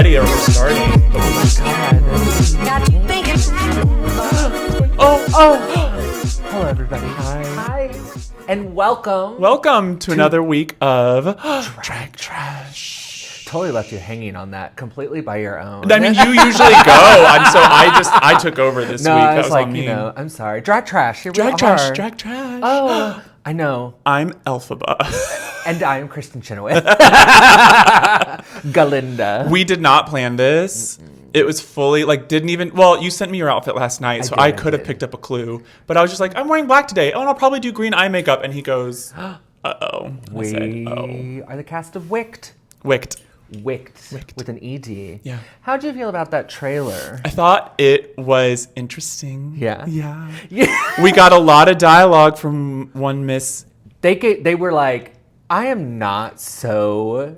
already, or we're starting. Oh my god. Oh. Hello, everybody. Hi. And welcome. Welcome to another week of Drag Trash. Totally left you hanging on that completely by your own. I mean, you usually go. I took over this week. I was that was like, on me. I'm sorry. Drag Trash. Here we Drag are. Drag Trash. Oh, I know. I'm Elphaba. And I am Kristen Chenoweth. Galinda. We did not plan this. It was fully, you sent me your outfit last night, so I could have picked up a clue. But I was just like, I'm wearing black today. Oh, and I'll probably do green eye makeup. And he goes, uh-oh. We are the cast of Whicked. Wicked. Whicked. With an ED. Yeah. How'd you feel about that trailer? I thought it was interesting. Yeah. Yeah. We got a lot of dialogue from one Miss. They were like, I am not sure.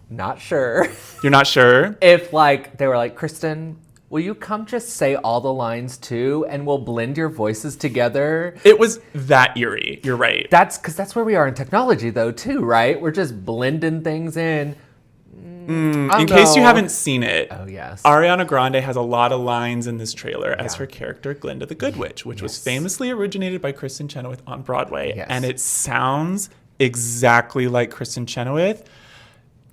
You're not sure? If they were like, Kristen, will you come just say all the lines too, and we'll blend your voices together? It was that eerie. You're right. That's where we are in technology though too, right? We're just blending things in. In case you haven't seen it, oh yes, Ariana Grande has a lot of lines in this trailer as her character Glinda the Good Witch, which was famously originated by Kristen Chenoweth on Broadway. Yes. And it sounds exactly like Kristen Chenoweth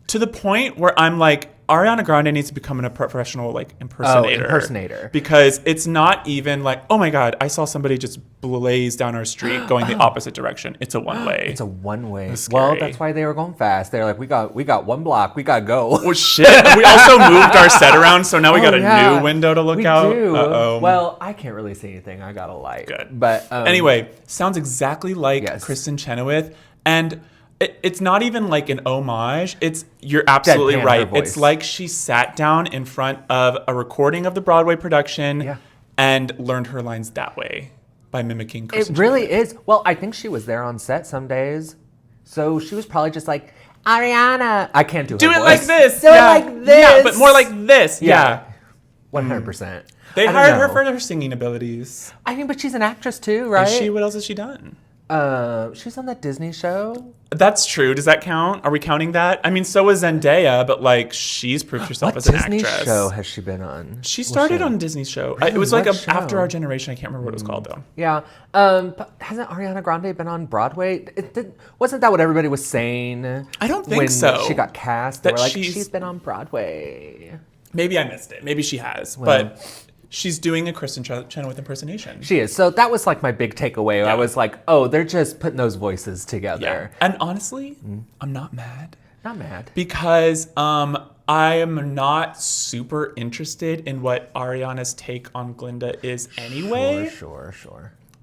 to the point where I'm like, Ariana Grande needs to become a professional impersonator. Because it's not even like, oh my God, I saw somebody just blaze down our street going the opposite direction. It's a one-way. It's a one-way. Well, that's why they were going fast. They're like, we got one block, we gotta go. Oh shit! We also moved our set around, so now we got a new window to look out. We do. Uh-oh. Well, I can't really see anything. I got a light. Good. But anyway, sounds exactly like Kristen Chenoweth, and it's not even like an homage. You're absolutely Deadpan right. her voice. It's like she sat down in front of a recording of the Broadway production and learned her lines that way by mimicking Kristen. It really is. Well, I think she was there on set some days, so she was probably just like, Ariana. I can't do her voice. Like this. Do it like this. Yeah, but more like this. Yeah. 100%. They hired her for her singing abilities. I mean, but she's an actress too, right? What else has she done? She's on that Disney show. That's true. Does that count? Are we counting that? I mean, so is Zendaya, but she's proved herself as an actress. What Disney show has she been on? She started on Disney's show. Really? It was After Our Generation. I can't remember what it was called though. Yeah. But hasn't Ariana Grande been on Broadway? Wasn't that what everybody was saying? I don't think so. When she got cast, they were like, she's been on Broadway. Maybe I missed it. Maybe she has. But she's doing a Kristen Chenoweth impersonation. She is. So that was my big takeaway. Yeah. I was like, oh, they're just putting those voices together. Yeah. And honestly, I'm not mad. Not mad. Because I am not super interested in what Ariana's take on Glinda is anyway. Sure.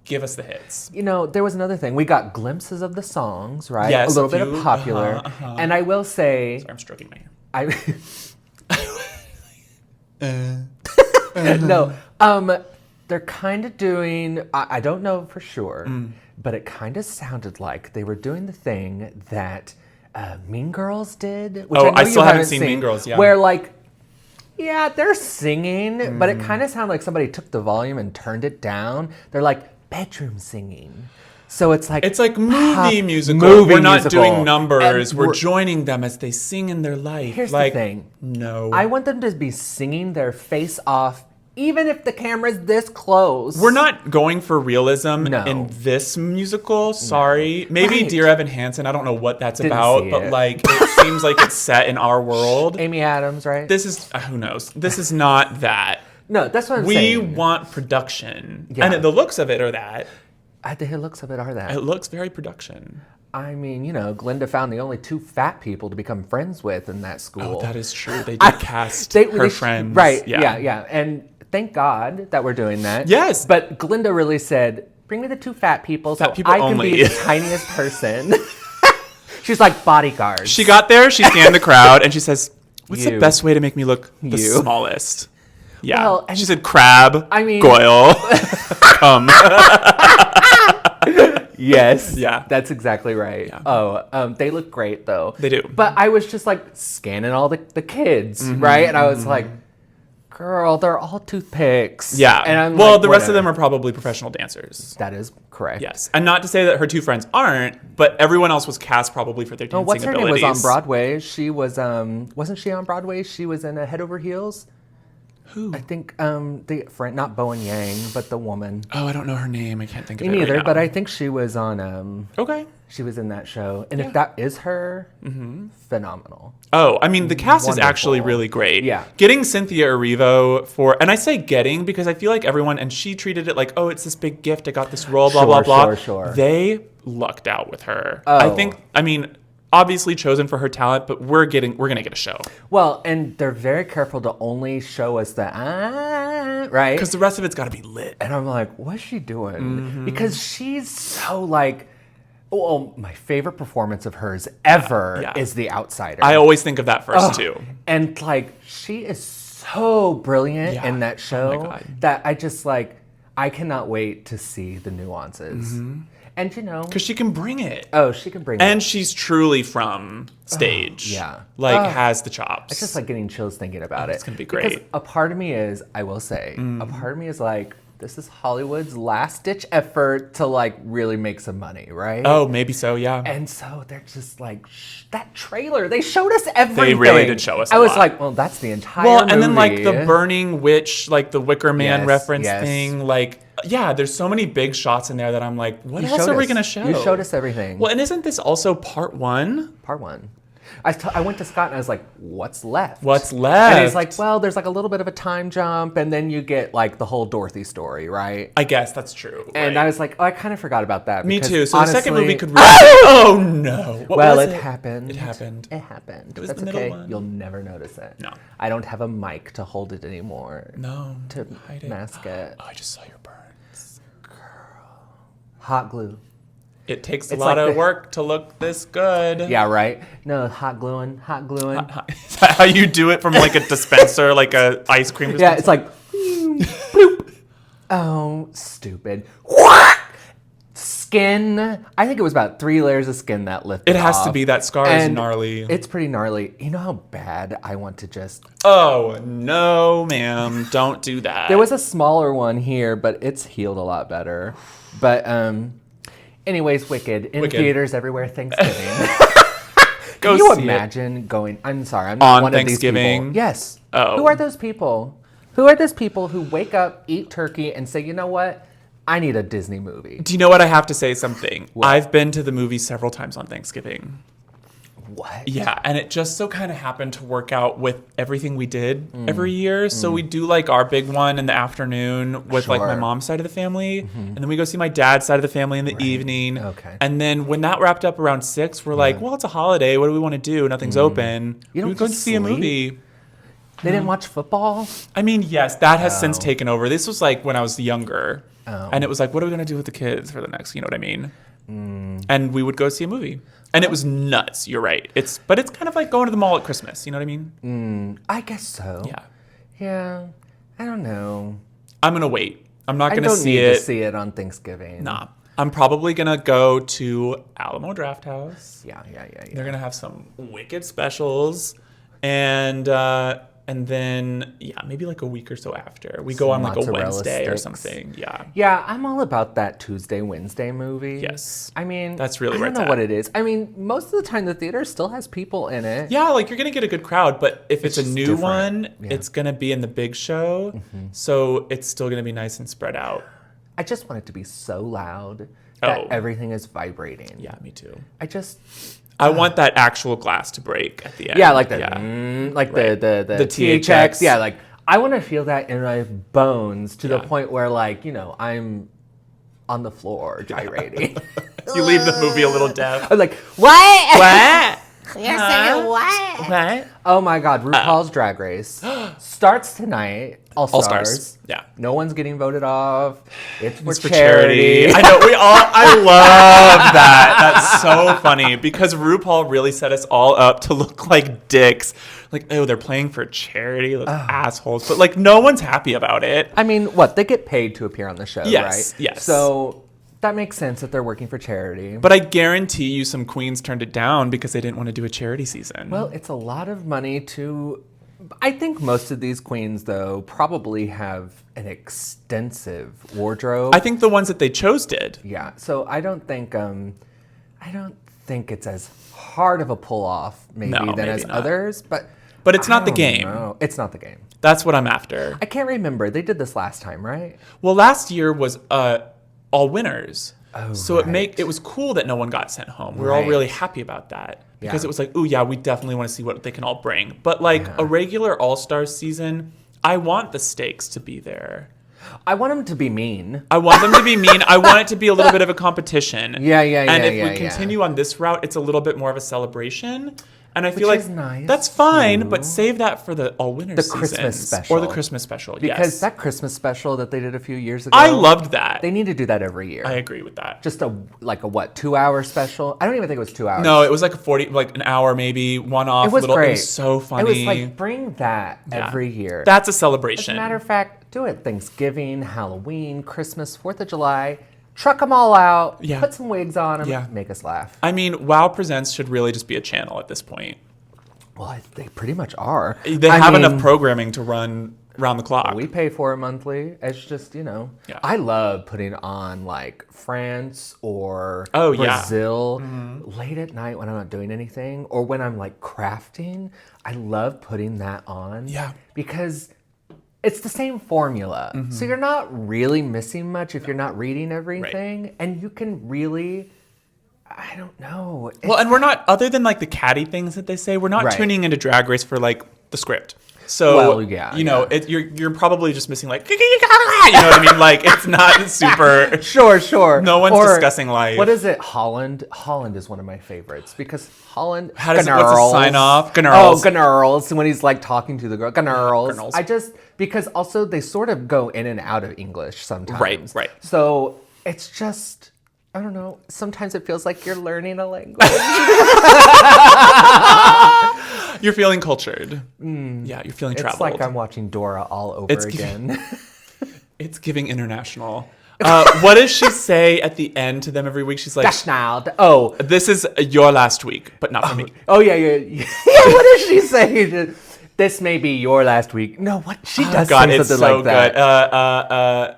Give us the hits. There was another thing. We got glimpses of the songs, right? Yes, a little bit of popular. And I will say... Sorry, I'm stroking my hair. No, they're kind of doing, I don't know for sure, but it kind of sounded like they were doing the thing that Mean Girls did. Which I still haven't seen Mean Girls, yeah. Where they're singing, but it kind of sounded like somebody took the volume and turned it down. They're like bedroom singing. So it's like movie musical. We're not doing numbers. We're joining them as they sing in their life. Here's the thing. No. I want them to be singing their face off, even if the camera's this close. We're not going for realism in this musical. Sorry. No. Maybe Dear Evan Hansen. I don't know what that's about, but it seems like it's set in our world. Amy Adams, right? This is who knows. This is not that. No, that's what I'm saying. We want production. Yeah. And the looks of it are that. The looks of it are that. It looks very production. I mean, Glinda found the only two fat people to become friends with in that school. Oh, that is true. They did cast her friends. Right, yeah. And thank God that we're doing that. Yes. But Glinda really said, bring me the two fat people so people I can only. be the tiniest person. She's like bodyguards. She got there, she scanned the crowd, and she says, what's the best way to make me look the smallest? Yeah. Well, she said crab, Goyle, come. Yes. Yeah. That's exactly right. Yeah. They look great though. They do. But I was just scanning all the kids, right? And I was like, Girl, they're all toothpicks. Yeah. And the rest of them are probably professional dancers. That is correct. Yes. And not to say that her two friends aren't, but everyone else was cast probably for their dancing what's her abilities. name was on Broadway. She was, wasn't she on Broadway? She was in a Head Over Heels. Who? I think the friend, not Bowen Yang, but the woman. Oh, I don't know her name. I can't think of it. Me neither, right now. but I think she was on. Okay. She was in that show, and if that is her, phenomenal. Oh, I mean, the cast is Wonderful. actually really great. Yeah. Getting Cynthia Erivo and I say getting because I feel like everyone, and she treated it like, oh, it's this big gift. I got this role, blah, blah, blah. Sure. They lucked out with her. Oh. I mean, obviously chosen for her talent, but we're going to get a show. Well, and they're very careful to only show us the right? Because the rest of it's got to be lit. And I'm like, what's she doing? Because she's so like, well, my favorite performance of hers ever is The Outsider. I always think of that first too. And like, she is so brilliant in that show that I just like, I cannot wait to see the nuances. And because she can bring it. Oh, she can bring it. And she's truly from stage. Has the chops. It's just like getting chills thinking about it. It's going to be great. Because a part of me is, I will say, a part of me is like, this is Hollywood's last ditch effort to like really make some money, right? Oh, maybe so, yeah. And so they're just like, that trailer, they showed us everything. They really did show us a lot. I was lot. like, well, that's the entire movie. And then like the burning witch, like the Wicker Man reference thing, like, yeah, there's so many big shots in there that I'm like, what else are we going to show? You showed us everything. Well, and isn't this also part one? Part one. I went to Scott and I was like, what's left? What's left? And he's like, well, there's like a little bit of a time jump and then you get like the whole Dorothy story, right? I guess that's true. And I was like, oh, I kind of forgot about that. Me because, too. So honestly, the second movie could really... Oh, no. Well, it happened. It happened. It happened. It was That's the middle okay. one. You'll never notice it. No. I don't have a mic to hold it anymore. No. To hide it. mask it. Oh, I just saw your burns. Girl. Hot glue. It takes a lot of work to look this good. Yeah, right? No, hot gluing. Is that how you do it from like a dispenser, like a ice cream dispenser? Yeah, it's like, bloop. Oh, stupid. Skin. I think it was about 3 layers of skin that lifted It has off. to be. That scar is gnarly. It's pretty gnarly. You know how bad I want to just... Oh, no, ma'am. Don't do that. There was a smaller one here, but it's healed a lot better. But, anyways, Wicked. In theaters everywhere Thanksgiving. Can you imagine going... I'm sorry, I'm not on one Thanksgiving? of these people. Yes. Oh. Who are those people? Who are those people who wake up, eat turkey, and say, you know what? I need a Disney movie. Do you know what? I have to say something. What? I've been to the movies several times on Thanksgiving. What? Yeah, and it just so kind of happened to work out with everything we did every year. So we do like our big one in the afternoon with like my mom's side of the family. And then we go see my dad's side of the family in the evening. Okay. And then when that wrapped up around 6, we're like, well, it's a holiday. What do we want to do? Nothing's open. You don't we go to just see a sleep? movie. They didn't watch football? I mean, yes, that has since taken over. This was like when I was younger. And it was like, what are we going to do with the kids for the next, you know what I mean? And we would go see a movie. And it was nuts. You're right. But it's kind of like going to the mall at Christmas. You know what I mean? I guess so. Yeah. Yeah. I don't know. I'm going to wait. I'm not going to see I it. don't need to see it on Thanksgiving. Nah. I'm probably going to go to Alamo Drafthouse. Yeah. They're going to have some wicked specials. And then, maybe like a week or so after. We go on like a Wednesday or something. Yeah. Yeah, I'm all about that Tuesday, Wednesday movie. Yes. I mean, that's really I don't know what it is. I mean, most of the time the theater still has people in it. Yeah, like you're going to get a good crowd. But if it's a new different. one, it's going to be in the big show. So it's still going to be nice and spread out. I just want it to be so loud that everything is vibrating. Yeah, me too. I want that actual glass to break at the end. Yeah, like the the THX. Yeah, like I want to feel that in my bones to the point where like, you know, I'm on the floor gyrating. You leave the movie a little deaf. I'm like, what? What? You're saying what? What? Oh my God, RuPaul's Drag Race starts tonight. All Stars. Yeah. No one's getting voted off. It's for charity. I know. I love that. That's so funny because RuPaul really set us all up to look like dicks. Like, oh, they're playing for charity, those assholes. But like, no one's happy about it. I mean, what? They get paid to appear on the show, right? Yes. So that makes sense that they're working for charity. But I guarantee you some queens turned it down because they didn't want to do a charity season. Well, it's a lot of money to I think most of these queens, though, probably have an extensive wardrobe. I think the ones that they chose did. Yeah, so I don't think it's as hard of a pull off maybe as not. others, but it's not the game. No, it's not the game. That's what I'm after. I can't remember. They did this last time, right? Well, last year was all winners. Oh, so right. it was cool that no one got sent home. We were all really happy about that because it was like, ooh, yeah, we definitely want to see what they can all bring. But like a regular All-Stars season, I want the stakes to be there. I want them to be mean. I want them to be mean. I want it to be a little bit of a competition. Yeah. And if we continue on this route, it's a little bit more of a celebration. And I feel Which like is nice, that's fine, too. but save that for the all winners The Christmas seasons. special. Or the Christmas special, Because that Christmas special that they did a few years ago. I loved that. They need to do that every year. I agree with that. Just a 2-hour special? I don't even think it was 2 hours. No, it was like an hour maybe, one off. It was great. It was so funny. It was like, bring that every year. That's a As celebration. a matter of fact, do it Thanksgiving, Halloween, Christmas, 4th of July. Truck them all out. Yeah. Put some wigs on them. Yeah. Make us laugh. I mean, WoW Presents should really just be a channel at this point. Well, they pretty much are. They have enough programming to run round the clock. We pay for it monthly. It's just, Yeah. I love putting on like France or Oh, yeah. Brazil late at night when I'm not doing anything or when I'm like crafting. I love putting that on. Yeah. Because it's the same formula. So you're not really missing much if you're not reading everything. Right. And you can really, I don't know. Well, and we're not, other than like the catty things that they say, we're not Right. tuning into Drag Race for like the script. So, Well, yeah, you're probably just missing like, you know what I mean? Like, it's not super. Sure. No one's discussing life. What is it? Holland? Holland is one of my favorites because Holland. What's the sign off? Gnarls. Oh, Gnarls. When he's like talking to the girl. Gnarls. Gnarls. Because also they sort of go in and out of English sometimes. Right. So it's just, I don't know. Sometimes it feels like you're learning a language. You're feeling cultured. Yeah, you're feeling traveled. It's like I'm watching Dora all over again. It's giving international. What does she say at the end to them every week? She's like, Oh. this is your last week, but not for me. Oh, yeah. Yeah, what does she say? This may be your last week. No, what? She does say something like that. Good.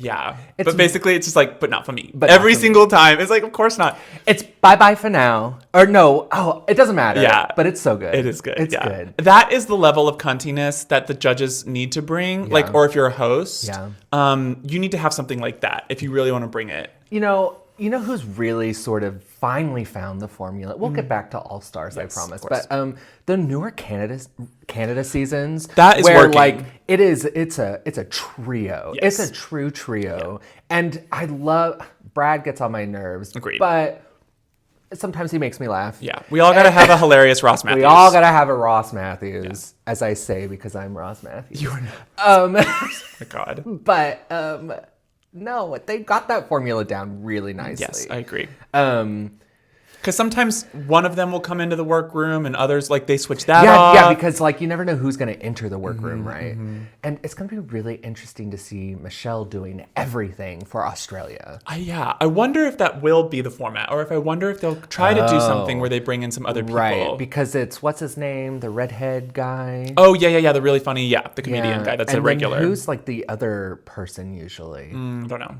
Yeah. But basically, it's just like, but not for me. But every single time. It's like, of course not. It's bye-bye for now. Or no. Oh, it doesn't matter. Yeah. But it's so good. It is good. It's yeah. good. That is the level of cuntiness that the judges need to bring. Yeah. Like, or if you're a host, Yeah. you need to have something like that if you really want to bring it. You know who's really sort of finally found the formula? We'll get back to All Stars, I promise. But the newer Canada seasons, that is where working. like it's a trio. Yes. It's a true trio, and I love Brad gets on my nerves. Agreed. But sometimes he makes me laugh. Yeah, we all gotta have a hilarious Ross Matthews. We all gotta have a Ross Matthews, as I say because I'm Ross Matthews. You are not. Oh my God. But no, they got that formula down really nicely. Yes, I agree. Because sometimes one of them will come into the workroom and others, like, they switch that off. Yeah, because, like, you never know who's going to enter the workroom, right? And it's going to be really interesting to see Michelle doing everything for Australia. I wonder if that will be the format, or if I wonder if they'll try to do something where they bring in some other people. Right, because it's, what's his name? The redhead guy? Oh, yeah, the really funny, the comedian guy that's and a regular. Who's, like, the other person usually? Don't know.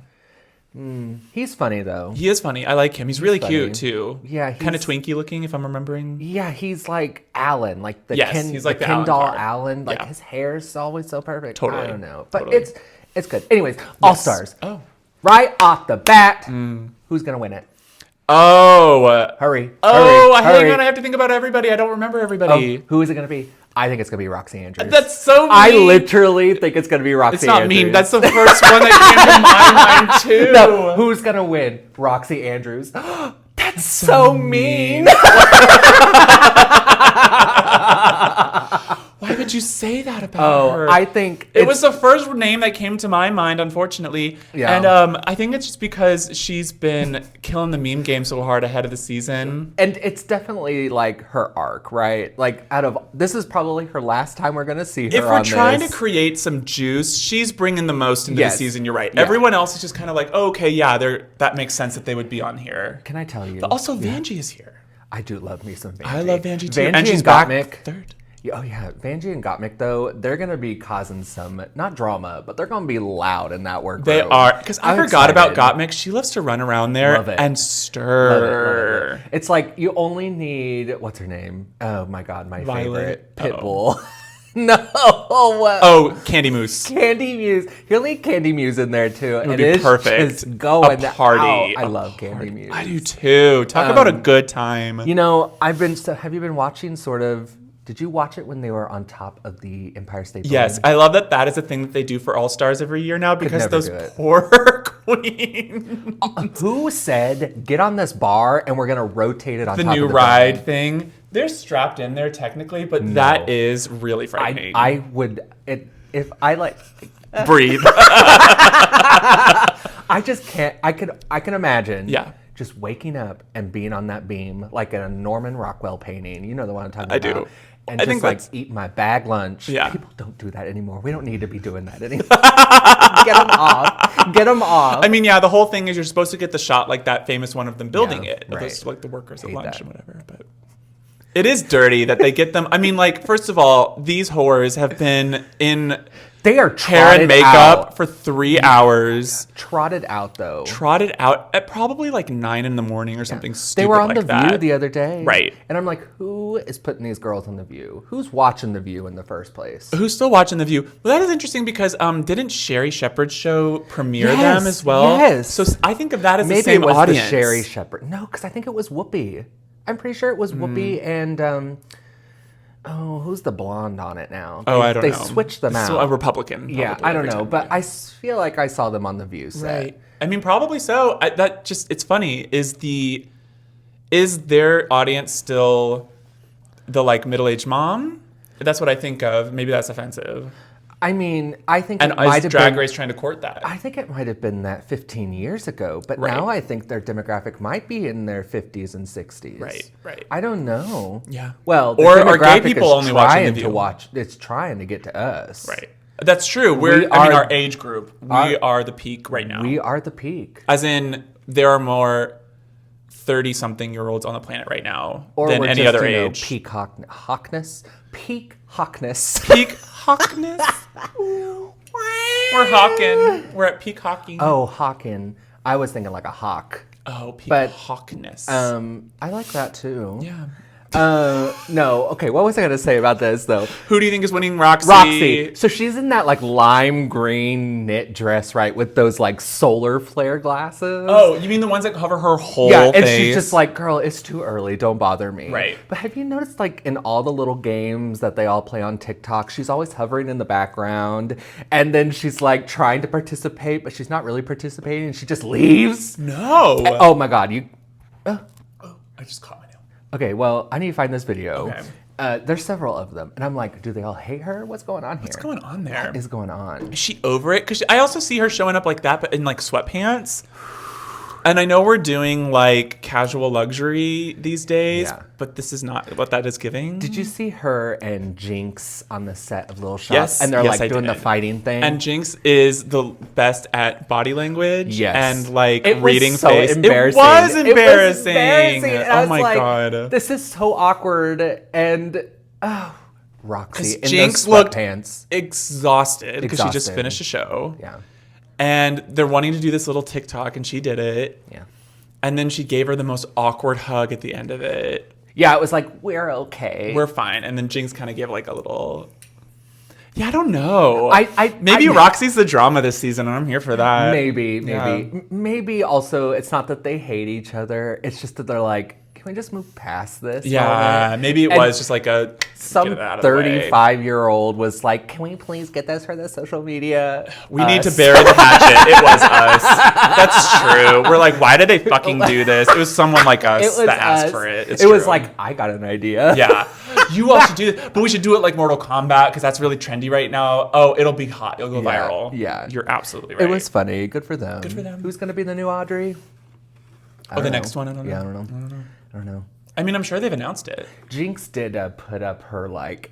He's funny, though. He is funny. I like him. He's really funny. Cute, too. Yeah, kind of twinky looking, if I'm remembering. Yeah, he's like Alan, like the he's like the Ken Alan doll card. Alan. Like his hair's always so perfect. Totally. I don't know, but Totally. it's good. Anyways, All Stars. Oh. Right off the bat, who's gonna win it? Oh. Hurry. Hang on. I have to think about everybody. I don't remember everybody. Oh, who is it gonna be? I think it's gonna be Roxy Andrews. That's so mean. I literally think it's gonna be Roxy It's not Andrews. mean. That's the first one that came to my mind, too. No, who's gonna win? Roxy Andrews. That's so mean. Why would you say that about her? I think it was the first name that came to my mind, unfortunately. Yeah. And I think it's just because she's been killing the meme game so hard ahead of the season. And it's definitely like her arc, right? Like this is probably her last time we're going to see her If we're on trying this. to create some juice, she's bringing the most into Yes. the season. You're right. Yeah. Everyone else is just kind of like, oh, okay, yeah, that makes sense that they would be on here. Can I tell you? But also, Vanjie is here. I do love me some Vanjie. I love Vanjie too. Vanjie And she's and back Gottmik. third. Oh yeah, Vanjie and Gottmik though, they're gonna be causing some not drama, but they're gonna be loud in that workroom. They are, because I forgot about Gottmik. She loves to run around there and stir. Love it. It's like you only need what's her name? Oh my god, my favorite Pitbull. No. Oh, Candy Mousse. Candy Muse. You'll need Candy Muse in there too. It would be perfect. Just going a party. Out. I love Candy Muse. I do too. Talk about a good time. You know, have you been watching sort of? Did you watch it when they were on top of the Empire State Building? Yes, I love that is a thing that they do for All Stars every year now because those poor queens. Who said, get on this bar and we're going to rotate it on top of the new ride thing? They're strapped in there technically, but that is really frightening. I would, if I like... Breathe. I just can't, I can imagine. Yeah. Just waking up and being on that beam like in a Norman Rockwell painting. You know the one I'm talking about. I do. And just like eating my bag lunch. Yeah. People don't do that anymore. We don't need to be doing that anymore. Get them off. Get them off. I mean, yeah, the whole thing is you're supposed to get the shot like that famous one of them building it. Right. Those, like the workers at lunch and whatever. But it is dirty that they get them. I mean, like, first of all, these whores have been in... They are hair and makeup for 3 hours. Trotted out, though. Trotted out at probably like 9 in the morning or something stupid. They were on like The View the other day. Right. And I'm like, who is putting these girls on The View? Who's watching The View in the first place? Who's still watching The View? Well, that is interesting because didn't Sherry Shepherd's show premiere them as well? Yes. So I think of that as Maybe the same it was audience. The Sherry Shepherd. No, because I think it was Whoopi. I'm pretty sure it was Whoopi and... who's the blonde on it now? I don't know. They switched them out. So a Republican. Yeah, I don't know, but I feel like I saw them on The View set. Right. I mean, probably so. It's funny. Is their audience still the like middle-aged mom? That's what I think of. Maybe that's offensive. I mean, I think and it might have Drag been, Race trying to court that. I think it might have been that 15 years ago, but now I think their demographic might be in their 50s and 60s. Right. I don't know. Yeah. Well, the or are gay demographic people is only watching The View? It's trying to get to us. Right. That's true. Our age group, we are the peak right now. We are the peak. As in, there are more 30-something-year-olds on the planet right now than any other age. Peak hawkness. Peak hawkness. Peak hawkness. We're hawking. We're at peak hawking. Oh, hawking. I was thinking like a hawk. Oh, peak hawkness. I like that too. Yeah. No. Okay, what was I going to say about this, though? Who do you think is winning? Roxy? Roxy. So she's in that, like, lime green knit dress, right, with those, like, solar flare glasses. Oh, you mean the ones that cover her whole face? Yeah, and she's just like, girl, it's too early. Don't bother me. Right. But have you noticed, like, in all the little games that they all play on TikTok, she's always hovering in the background, and then she's, like, trying to participate, but she's not really participating, and she just leaves? No. Oh, my God. I just caught my nail. Okay, well, I need to find this video. Okay. There's several of them. And I'm like, do they all hate her? What's going on here? What's going on there? What is going on? Is she over it? Because I also see her showing up like that, but in like sweatpants. And I know we're doing like casual luxury these days, but this is not what that is giving. Did you see her and Jinx on the set of Little Shop? Yes. And they're like doing the fighting thing. And Jinx is the best at body language and like it reading was so face. Embarrassing. It was embarrassing. Oh my God. This is so awkward. And Roxy in Jinx those sweatpants. looked exhausted because she just finished a show. Yeah. And they're wanting to do this little TikTok, and she did it. Yeah. And then she gave her the most awkward hug at the end of it. Yeah, it was like, we're okay. We're fine. And then Jinx kind of gave like a little... Yeah, I don't know. Maybe I Roxy's the drama this season, and I'm here for that. Maybe. Maybe also it's not that they hate each other. It's just that they're like, can we just move past this? Yeah, maybe it was just like some 35-year-old was like, can we please get this for the social media? We need to bury the hatchet. It was us. That's true. We're like, why did they fucking do this? It was someone like us that asked for it. It was like, I got an idea. Yeah. You all should do this. But we should do it like Mortal Kombat because that's really trendy right now. Oh, it'll be hot. It'll go viral. Yeah. You're absolutely right. It was funny. Good for them. Good for them. Who's going to be the new Audrey? The next one? I don't know. Yeah, I don't know. I mean, I'm sure they've announced it. Jinx did put up her like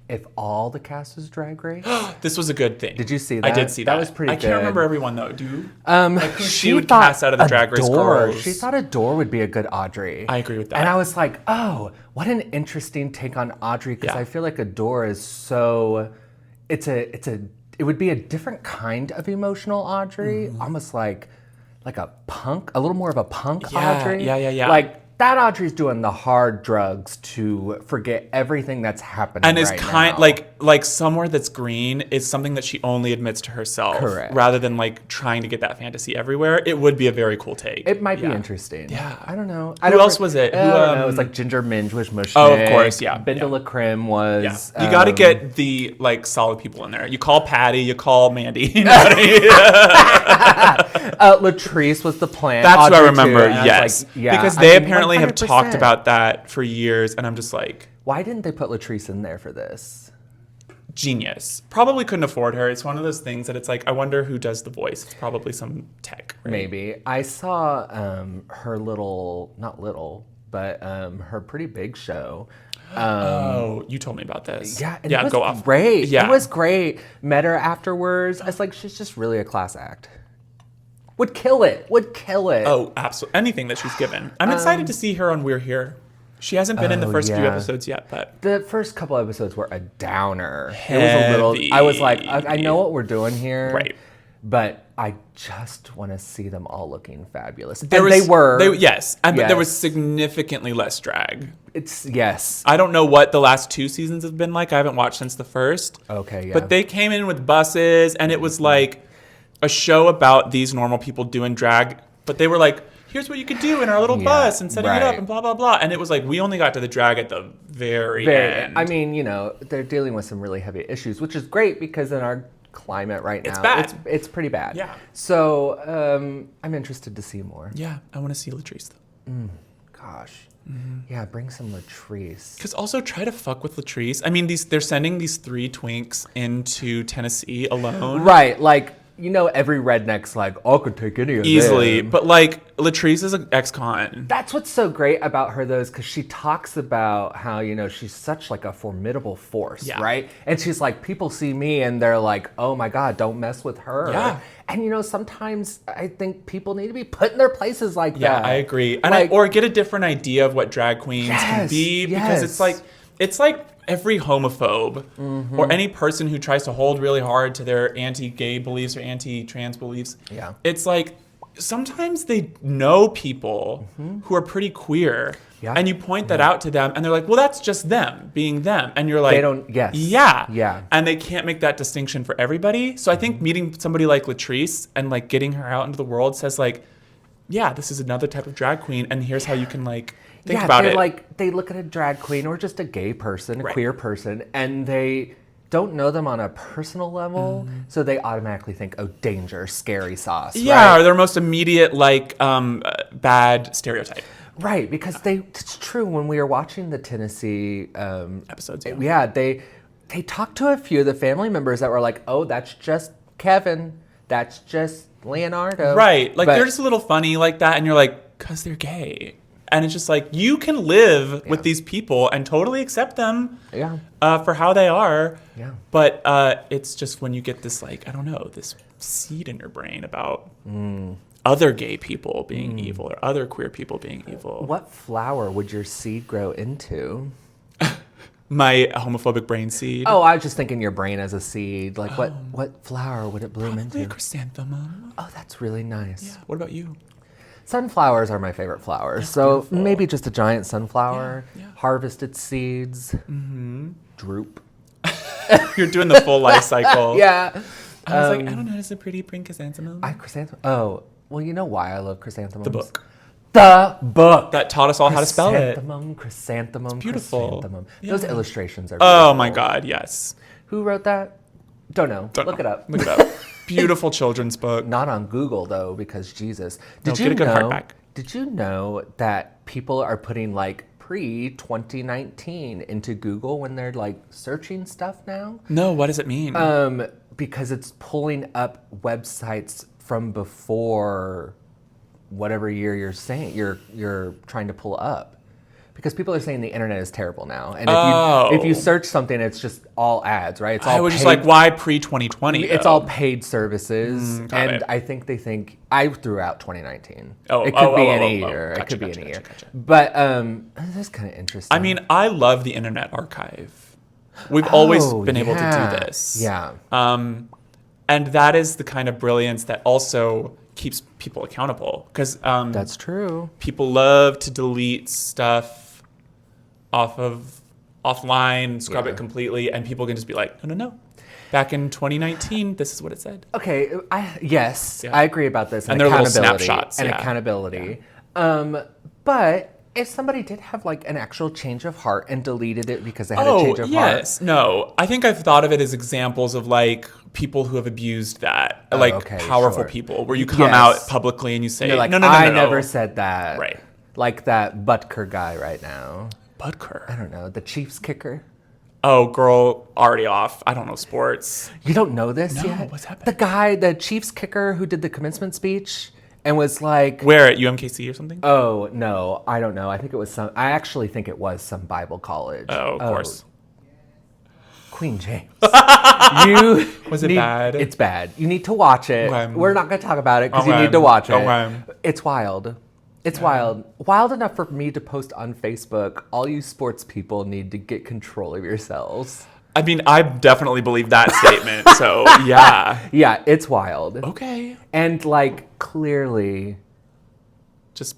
if all the cast was Drag Race. This was a good thing. Did you see that? I did see that. That was pretty good. I can't remember everyone though. Do you? Who she would thought cast out of the Drag Race girls? She thought Adore would be a good Audrey. I agree with that. And I was like, oh, what an interesting take on Audrey, because I feel like Adore is so. It would be a different kind of emotional Audrey, almost like a punk, a little more of a punk Audrey. Yeah. Like that Audrey's doing the hard drugs to forget everything that's happening and is right kind now. like somewhere that's green is something that she only admits to herself. Correct. Rather than like trying to get that fantasy everywhere. It would be a very cool take. It might be interesting. Yeah. I don't know. Who else was it? I don't know. It was like Ginger Minge was Mushnick. Oh, of course, yeah. Bindala Creme was. You got to get the like solid people in there. You call Patty, you call Mandy. You know what I mean? Latrice was the plan. That's Audrey what I remember. too, Yes, because they apparently have talked about that for years, and I'm just like, why didn't they put Latrice in there for this? Genius. Probably couldn't afford her. It's one of those things that it's like, I wonder who does the voice. It's probably some tech. Right? Maybe. I saw her her pretty big show. You told me about this. Yeah, and yeah, it was go off. Great. Yeah. It was great. Met her afterwards. I was like, she's just really a class act. Would kill it. Oh, absolutely. Anything that she's given. I'm excited to see her on We're Here. She hasn't been in the first few episodes yet, but the first couple episodes were a downer. It was a little. I was like, I know what we're doing here, right? But I just want to see them all looking fabulous. They were. But there was significantly less drag. Yes. I don't know what the last 2 seasons have been like. I haven't watched since the first. Okay, yeah. But they came in with buses, and it was like a show about these normal people doing drag. But they were like, here's what you could do in our little bus and setting it up and blah, blah, blah. And it was like, we only got to the drag at the very end. I mean, they're dealing with some really heavy issues, which is great because in our climate right now, it's bad. It's pretty bad. Yeah. So I'm interested to see more. Yeah, I want to see Latrice, though. Gosh. Mm-hmm. Yeah, bring some Latrice. Because also try to fuck with Latrice. I mean, they're sending these 3 twinks into Tennessee alone. Right, like, every redneck's like, I could take any of easily, them. But like Latrice is an ex-con. That's what's so great about her, though, is because she talks about how she's such like a formidable force, right? And she's like, people see me and they're like, oh my god, don't mess with her. Yeah. And sometimes I think people need to be put in their places like that. Yeah, I agree. And or get a different idea of what drag queens can be, because it's like every homophobe or any person who tries to hold really hard to their anti-gay beliefs or anti-trans beliefs. Yeah. It's like sometimes they know people who are pretty queer. Yeah. And you point that out to them and they're like, well, that's just them being them. And you're like, they don't, yes. Yeah. Yeah. And they can't make that distinction for everybody. So I think meeting somebody like Latrice and like getting her out into the world says like, yeah, this is another type of drag queen. And here's how you can like think about it. Like, they look at a drag queen or just a gay person, a queer person, and they don't know them on a personal level, so they automatically think, oh, danger, scary sauce. Yeah, right? or their most immediate, like, bad stereotype. Right, because it's true, when we were watching the Tennessee episodes, they talked to a few of the family members that were like, oh, that's just Kevin, that's just Leonardo. Right, like, they're just a little funny like that, and you're like, because they're gay. And it's just like, you can live with these people and totally accept them for how they are. Yeah. But it's just when you get this, like, I don't know, this seed in your brain about other gay people being evil or other queer people being evil. What flower would your seed grow into? My homophobic brain seed. Oh, I was just thinking your brain as a seed. Like, what flower would it bloom into? Probably a chrysanthemum. Oh, that's really nice. Yeah. What about you? Sunflowers are my favorite flowers. That's so beautiful. Maybe just a giant sunflower, Yeah. harvested seeds, droop. You're doing the full life cycle. Yeah. I was like, I don't know, it's a pretty pink chrysanthemum. Chrysanthemum. Oh, well, you know why I love chrysanthemums? The book. The book. That taught us all how to spell it. Chrysanthemum, It's beautiful. chrysanthemum. Yeah. Those illustrations are beautiful. Oh my God, yes. Who wrote that? Don't know. Look it up. Look it up. Beautiful children's book. Not on Google, though, because Jesus. Get a good hardback. Did you know that people are putting like pre-2019 into Google when they're like searching stuff now? No, what does it mean? Because it's pulling up websites from before whatever year you're saying you're trying to pull up. Because people are saying the internet is terrible now, and if you search something, it's just all ads, right? It's all. I was just like, why pre-2020? It's all paid services, and I think they think I threw out 2019. It could be any year. It could be any year. But that's kind of interesting. I mean, I love the Internet Archive. We've always been able to do this. Yeah. And that is the kind of brilliance that also keeps people accountable. Because that's true. People love to delete stuff offline, scrub it completely, and people can just be like, no. Back in 2019, this is what it said. Okay, I agree about this. And they're little snapshots. And accountability. But if somebody did have like an actual change of heart and deleted it because they had a change of heart. No. I think I've thought of it as examples of like people who have abused that. Powerful people where you come out publicly and you say, like, no. I never said that. Right. Like that Butker guy right now. Butker? I don't know. The Chiefs kicker. Oh, girl, already off. I don't know sports. You don't know this yet? No, what's happening? The Chiefs kicker who did the commencement speech and was like... Where, at UMKC or something? Oh, no, I don't know. I actually think it was some Bible college. Oh, of course. Queen James. Was it bad? It's bad. You need to watch it. Okay. We're not going to talk about it because you need to watch it. Okay. It's wild. It's wild. Wild enough for me to post on Facebook, all you sports people need to get control of yourselves. I mean, I definitely believe that statement, so yeah. Yeah, it's wild. Okay. And like, clearly... Just...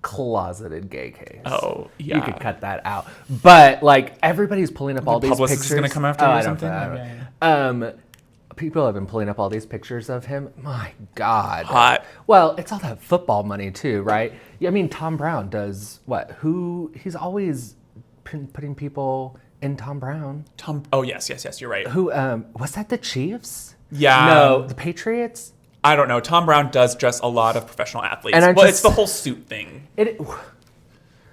closeted gay case. Oh, yeah. You could cut that out. But like, everybody's pulling up all these pictures. Publicist is going to come after you or something? People have been pulling up all these pictures of him. My God. Hot. Well, it's all that football money too, right? I mean, Tom Brown does what? He's always putting people in Tom Brown. Oh, yes, you're right. Who, was that the Chiefs? Yeah. No, the Patriots? I don't know. Tom Brown does dress a lot of professional athletes. It's the whole suit thing.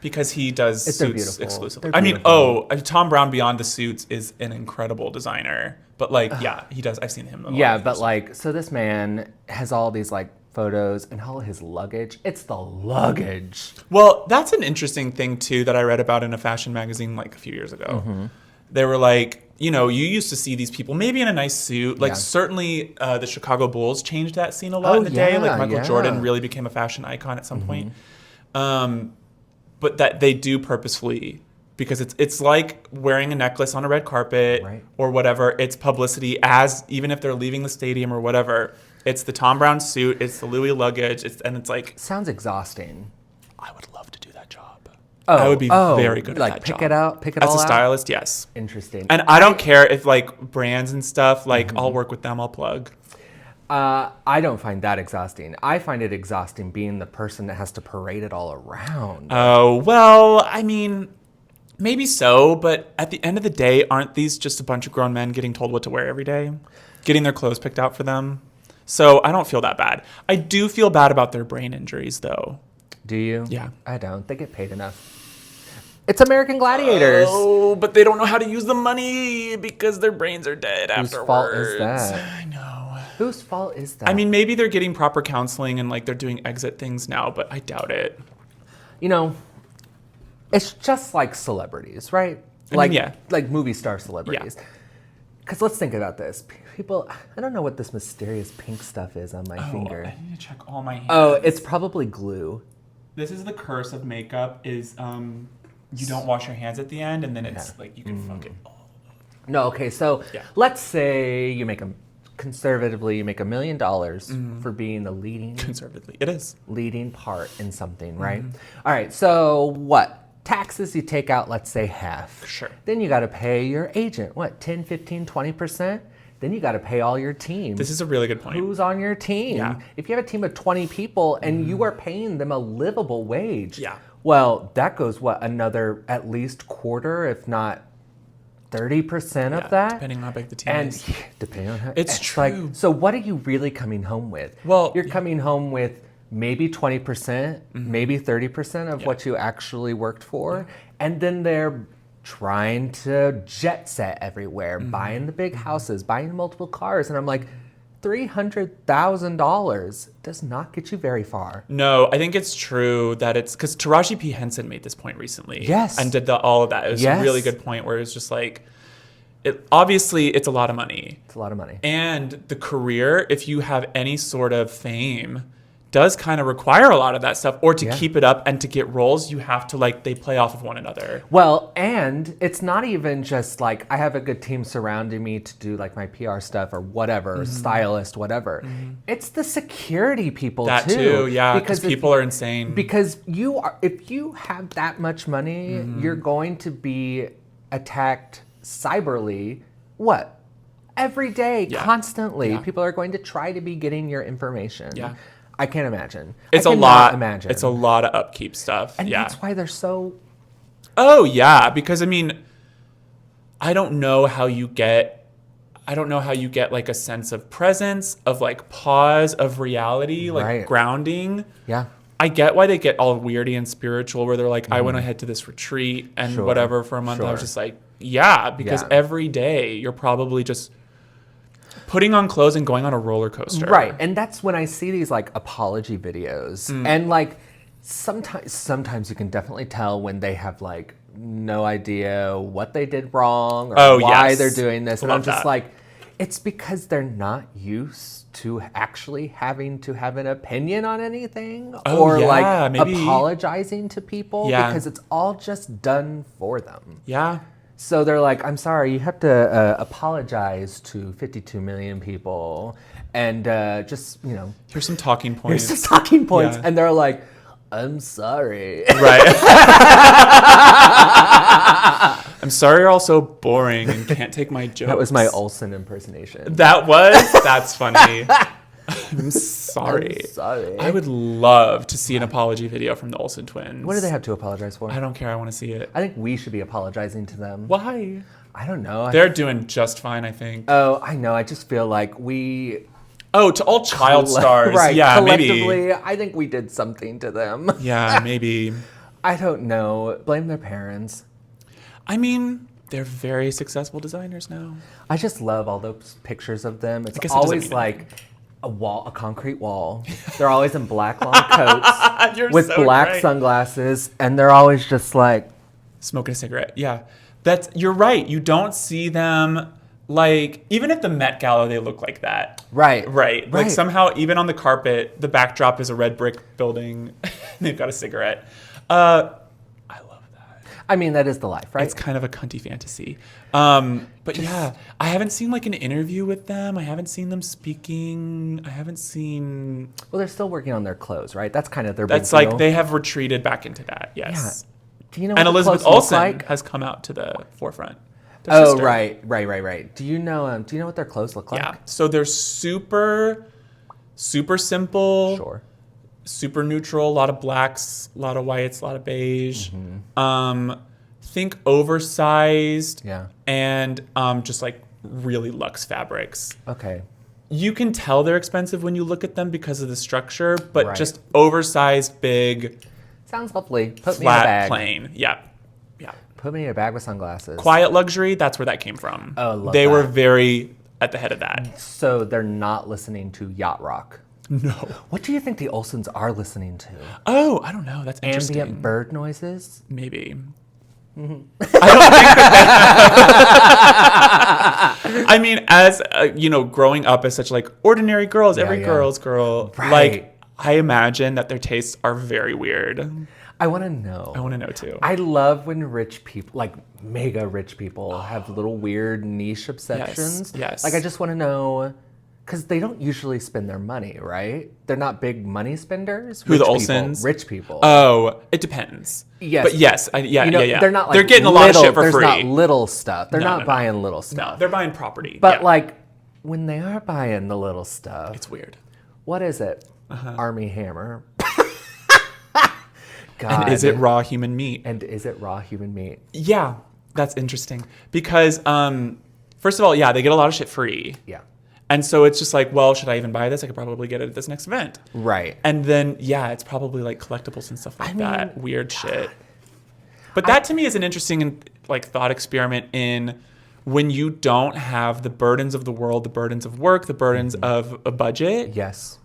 Because he does suits exclusively. I mean, Tom Brown beyond the suits is an incredible designer. But like, yeah, he does. I've seen him. But like, so this man has all these like photos and all his luggage. It's the luggage. Well, that's an interesting thing too that I read about in a fashion magazine like a few years ago. Mm-hmm. They were like, you used to see these people maybe in a nice suit. Like certainly the Chicago Bulls changed that scene a lot in the day. Like Michael Jordan really became a fashion icon at some point. But that they do purposefully, because it's like wearing a necklace on a red carpet or whatever. It's publicity, as even if they're leaving the stadium or whatever. It's the Tom Brown suit. It's the Louis luggage. And it's like... Sounds exhausting. I would love to do that job. I would be very good at that job. Pick it out? Pick it all out? As a stylist, yes. Interesting. And I don't care if like brands and stuff, like I'll work with them, I'll plug. I don't find that exhausting. I find it exhausting being the person that has to parade it all around. Oh, well, I mean, maybe so, but at the end of the day, aren't these just a bunch of grown men getting told what to wear every day? Getting their clothes picked out for them? So I don't feel that bad. I do feel bad about their brain injuries, though. Do you? Yeah. I don't. They get paid enough. It's American Gladiators. Oh, but they don't know how to use the money because their brains are dead afterwards. Whose fault is that? I know. Whose fault is that? I mean, maybe they're getting proper counseling and like they're doing exit things now, but I doubt it. It's just like celebrities, right? Like movie star celebrities. Because let's think about this. People, I don't know what this mysterious pink stuff is on my finger. I need to check all my hands. Oh, it's probably glue. This is the curse of makeup is you don't wash your hands at the end and then it's like you can fuck it all. No, okay, so let's say you make conservatively, you make $1 million for being the leading part in something, right? All right, so what? Taxes, you take out, let's say half. Sure. Then you got to pay your agent, 10, 15, 20%? Then you got to pay all your team. This is a really good point. Who's on your team? Yeah. If you have a team of 20 people and you are paying them a livable wage, yeah. Well, that goes, another at least quarter, if not 30% of that? Depending on how big the team is. Depending on how... It's true. So what are you really coming home with? Well... You're coming home with maybe 20%, maybe 30% of what you actually worked for. Yeah. And then they're trying to jet set everywhere, buying the big houses, buying multiple cars. And I'm like, $300,000 does not get you very far. No, I think it's true that it's because Taraji P. Henson made this point recently. Yes. And did all of that. It was a really good point where it's just like, obviously it's a lot of money. It's a lot of money. And the career, if you have any sort of fame, does kind of require a lot of that stuff. Or to keep it up and to get roles, you have to they play off of one another. Well, and it's not even just like I have a good team surrounding me to do like my PR stuff or whatever, stylist, whatever. It's the security people that too, yeah, because people are insane. Because if you have that much money, you're going to be attacked cyberly. What? Every day, constantly. Yeah. People are going to try to be getting your information. Yeah. I can't imagine. It's a lot. Imagine. It's a lot of upkeep stuff. And that's why they're so. Oh yeah, because I mean, I don't know how you get like a sense of presence, of like pause, of reality, like grounding. Yeah. I get why they get all weirdy and spiritual, where they're like, I went ahead to this retreat and whatever for a month. I was just like, because every day you're probably just putting on clothes and going on a roller coaster. Right. And that's when I see these like apology videos. And like sometimes you can definitely tell when they have like no idea what they did wrong or why they're doing this. And I'm just like, it's because they're not used to actually having to have an opinion on anything or like apologizing to people because it's all just done for them. Yeah. So they're like, I'm sorry, you have to apologize to 52 million people and just, here's some talking points. Yeah. And they're like, I'm sorry. Right. I'm sorry you're all so boring and can't take my jokes. That was my Olsen impersonation. That's funny. I'm sorry. I would love to see an apology video from the Olsen twins. What do they have to apologize for? I don't care. I want to see it. I think we should be apologizing to them. Why? I don't know. They're doing just fine, I think. Oh, I know. I just feel like we... Oh, to all child stars. Right. Yeah, collectively, maybe. I think we did something to them. Yeah, maybe. I don't know. Blame their parents. I mean, they're very successful designers now. I just love all those pictures of them. It's always like... a concrete wall. They're always in black long coats with black sunglasses, and they're always just like smoking a cigarette. Yeah, you're right. You don't see them like even at the Met Gala. They look like that. Right. Like somehow even on the carpet, the backdrop is a red brick building. They've got a cigarette. I love that. I mean, that is the life, right? It's kind of a cunty fantasy. But yeah, I haven't seen like an interview with them. I haven't seen them speaking. I haven't seen... Well, they're still working on their clothes, right? That's kind of their big deal. That's like they have retreated back into that, yes. Yeah. Do you know what and Elizabeth Olsen has come out to the forefront. Their sister. Right. Do you know what their clothes look like? Yeah. So they're super simple. Sure. Super neutral, a lot of blacks, a lot of whites, a lot of beige. Think oversized and just like really luxe fabrics. Okay. You can tell they're expensive when you look at them because of the structure, but just oversized, big. Sounds lovely. Put flat, me in a bag. Plain. Yeah. Put me in a bag with sunglasses. Quiet luxury, that's where that came from. Oh, love They that. were very at the head of that. So they're not listening to yacht rock. No. What do you think the Olsens are listening to? Oh, I don't know. That's interesting. Ambient bird noises? Maybe. I don't think that. I mean, as growing up as such like ordinary girls, every girl's girl. Right. Like, I imagine that their tastes are very weird. I want to know. I want to know too. I love when rich people, like mega rich people, have little weird niche obsessions. Yes. Like I just want to know. Because they don't usually spend their money, right? They're not big money spenders. Who, the Olsens? Rich people. Oh, it depends. Yes. But yes, yeah. They're not like they're getting a lot of shit for free. There's not little stuff. They're not buying little stuff. No, they're buying property. But like, when they are buying the little stuff. It's weird. What is it? Army Hammer. God. And is it raw human meat? Yeah, that's interesting. Because, first of all, they get a lot of shit free. Yeah. And so it's just like, well, should I even buy this? I could probably get it at this next event. Right. And then, it's probably like collectibles and stuff like that. Weird shit. But that to me is an interesting thought experiment in when you don't have the burdens of the world, the burdens of work, the burdens of a budget. Yes.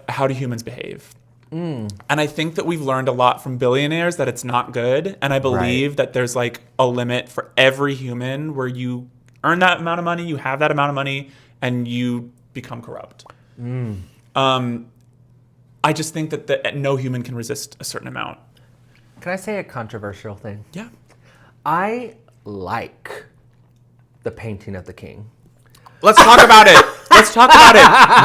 How do humans behave? And I think that we've learned a lot from Billionaires that it's not good. And I believe that there's like a limit for every human where you earn that amount of money, you have that amount of money, and you become corrupt. I just think that no human can resist a certain amount. Can I say a controversial thing? Yeah. I like the painting of the king. Let's talk about it. Let's talk about it.